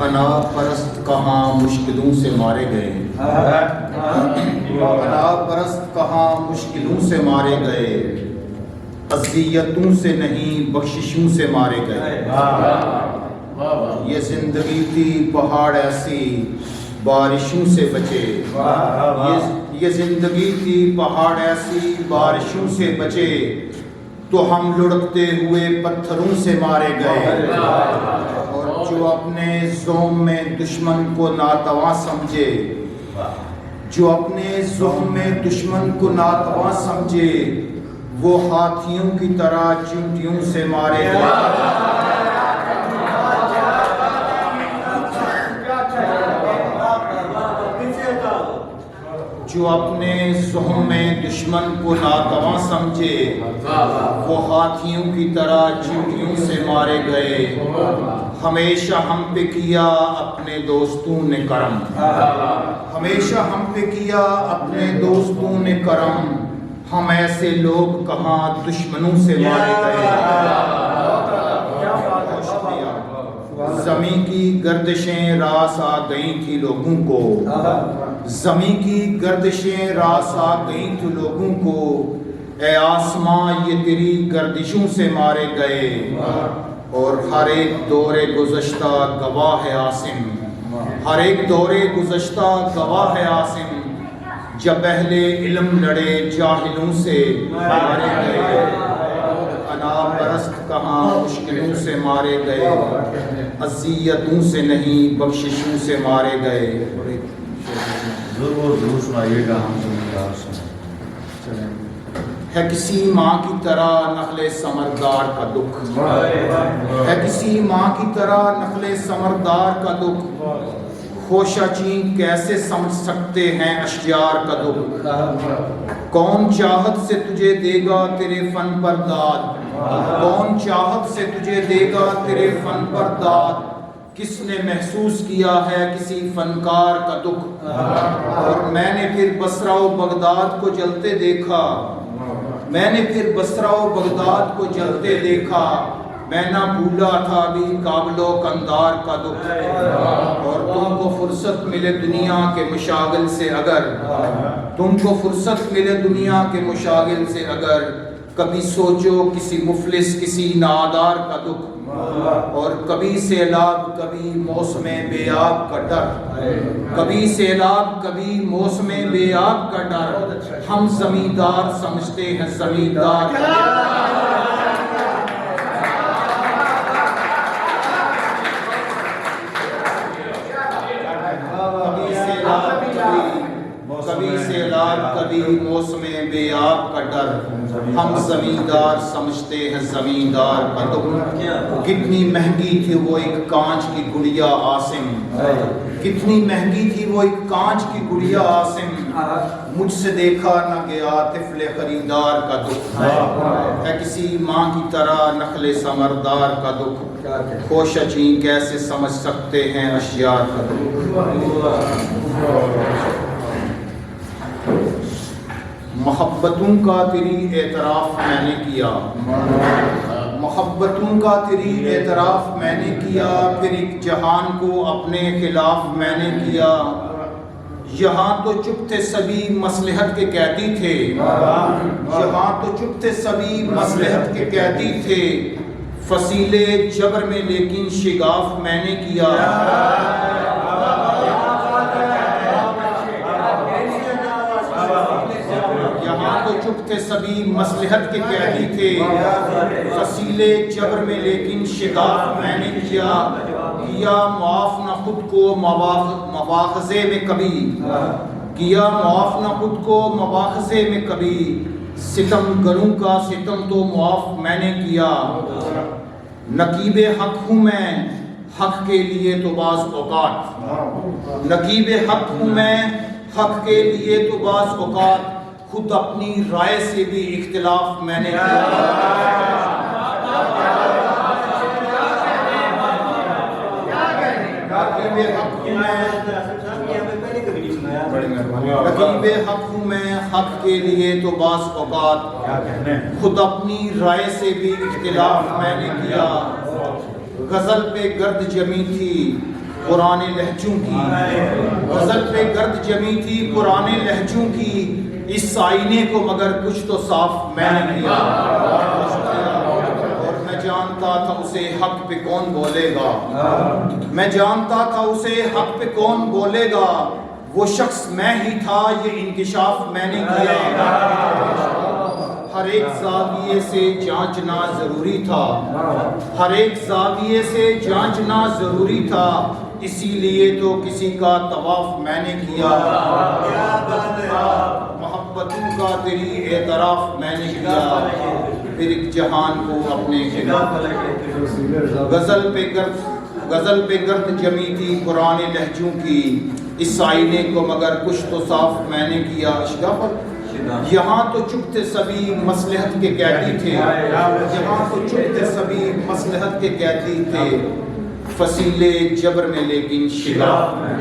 انا پرست کہاں مشکلوں سے مارے گئے، انا پرست کہاں مشکلوں سے مارے گئے، اذیتوں سے نہیں بخششوں سے مارے گئے۔ یہ زندگی تھی پہاڑ ایسی بارشوں سے بچے، یہ زندگی تھی پہاڑ ایسی بارشوں سے بچے، تو ہم لڑکتے ہوئے پتھروں سے مارے گئے۔ اور جو اپنے زوم میں دشمن کو ناتواں سمجھے، جو اپنے زوم میں دشمن کو ناتواں سمجھے، وہ ہاتھیوں کی طرح چیونٹیوں سے مارے گئے۔ جو اپنے زوم میں دشمن کو ناتواں سمجھے، وہ ہاتھیوں کی طرح چیونٹیوں سے مارے گئے۔ ہمیشہ ہم پہ کیا اپنے دوستوں نے کرم، ہمیشہ ہم پہ کیا اپنے دوستوں نے کرم، ہم ایسے لوگ کہاں دشمنوں سے مارے گئے۔ زمین کی گردشیں راس آ گئی تھی لوگوں کو، زمین کی گردشیں راس آ گئی تھی لوگوں کو، اے آسماں یہ تیری گردشوں سے مارے گئے۔ اور ہر ایک دور گزشتہ گواہ ہے عاصم، ہر ایک دور گزشتہ گواہ ہے عاصم، جب اہل علم لڑے جاہلوں سے مارے گئے۔ انا پرست کہاں مشکلوں سے مارے گئے، اذیتوں سے نہیں بخششوں سے مارے گئے۔ ضرور سنائیے گا، ہم ہے کسی ماں کی طرح نخل ثمردار کا دکھ، ہے کسی ماں کی طرح نخل ثمردار کا دکھ، خوشہ چین کیسے سمجھ سکتے ہیں اشجار کا دکھ۔ کون چاہت سے تجھے دے گا تیرے فن پر داد، کون چاہت سے تجھے دے گا تیرے فن پر داد، کس نے محسوس کیا ہے کسی فنکار کا دکھ۔ اور میں نے پھر بصرہ و بغداد کو جلتے دیکھا، میں نے پھر بصرہ و بغداد کو جلتے دیکھا، میں نہ بھولا تھا ابھی کابل و کندار کا دکھ۔ اور تم کو فرصت ملے دنیا کے مشاغل سے اگر، تم کو فرصت ملے دنیا کے مشاغل سے اگر، کبھی سوچو کسی مفلس کسی نادار کا دکھ۔ اور کبھی سیلاب کبھی موسم بے آب کا ڈر، کبھی سیلاب کبھی موسم بے آب کا ڈر، ہم زمیندار سمجھتے ہیں زمیندار کا دل۔ کبھی سیلاب کبھی موسم بے آب کا ڈر، ہم زمیندار سمجھتے ہیں زمیندار کا دکھ۔ کتنی مہنگی تھی وہ ایک کانچ کی گڑیا عاصم، کتنی مہنگی تھی وہ ایک کانچ کی گڑیا عاصم، مجھ سے دیکھا نہ گیا طفل خریدار کا دکھ۔ ہے کسی ماں کی طرح نخل ثمردار کا دکھ، خوشہ چین کیسے سمجھ سکتے ہیں اشجار کا دکھ۔ محبتوں کا تیری اعتراف میں نے کیا، محبتوں کا تیری اعتراف میں نے کیا، پھر ایک جہان کو اپنے خلاف میں نے کیا۔ یہاں تو چپ تھے سبھی مصلحت کے قیدی تھے، یہاں تو چپ تھے سبھی مصلحت کے قیدی تھے، فصیلے جبر میں لیکن شگاف میں نے کیا۔ چپ تھے سبھی مصلحت کے قیدی تھے، فصیلے جبر میں لیکن شگاف میں نے کیا۔ کیا معاف نہ خود کو مواخذے میں کبھی، کیا معاف نہ خود کو مواخذے میں کبھی، ستم گروں کا ستم تو معاف میں نے کیا۔ نقیب حق ہوں میں حق کے لیے تو بعض اوقات، نقیب حق ہوں میں حق کے لیے تو بعض اوقات، خود اپنی رائے سے بھی اختلاف میں نے کیا۔ رقیب حق ہوں میں حق کے لیے تو بعض اوقات خود اپنی رائے سے بھی اختلاف میں نے کیا. غزل پہ گرد جمی تھی پرانے لہجوں کی, غزل پہ گرد جمی تھی پرانے لہجوں کی, اس آئینے کو مگر کچھ تو صاف میں نے کیا. اور میں جانتا تھا اسے حق پہ کون بولے گا, میں جانتا تھا اسے حق پہ کون بولے گا, وہ شخص میں ہی تھا یہ انکشاف میں نے کیا. ہر ایک زاویے سے جانچنا ضروری تھا, ہر ایک زاویے سے جانچنا ضروری تھا, اسی لیے تو کسی کا طواف میں نے کیا. محبتوں کا تیری اعتراف میں نے کیا, پھر ایک جہان کو اپنے خلاف. غزل پہ گرد جمی تھی پرانے لہجوں کی, اس آئینے کو مگر کچھ تو صاف میں نے کیا. اشرافت یہاں تو چپ تھے سبھی مصلحت کے قیدی تھے, یہاں تو چپ تھے سبھی مصلحت کے قیدی تھے, فصیلے جبر میں لیکن شگاف میں.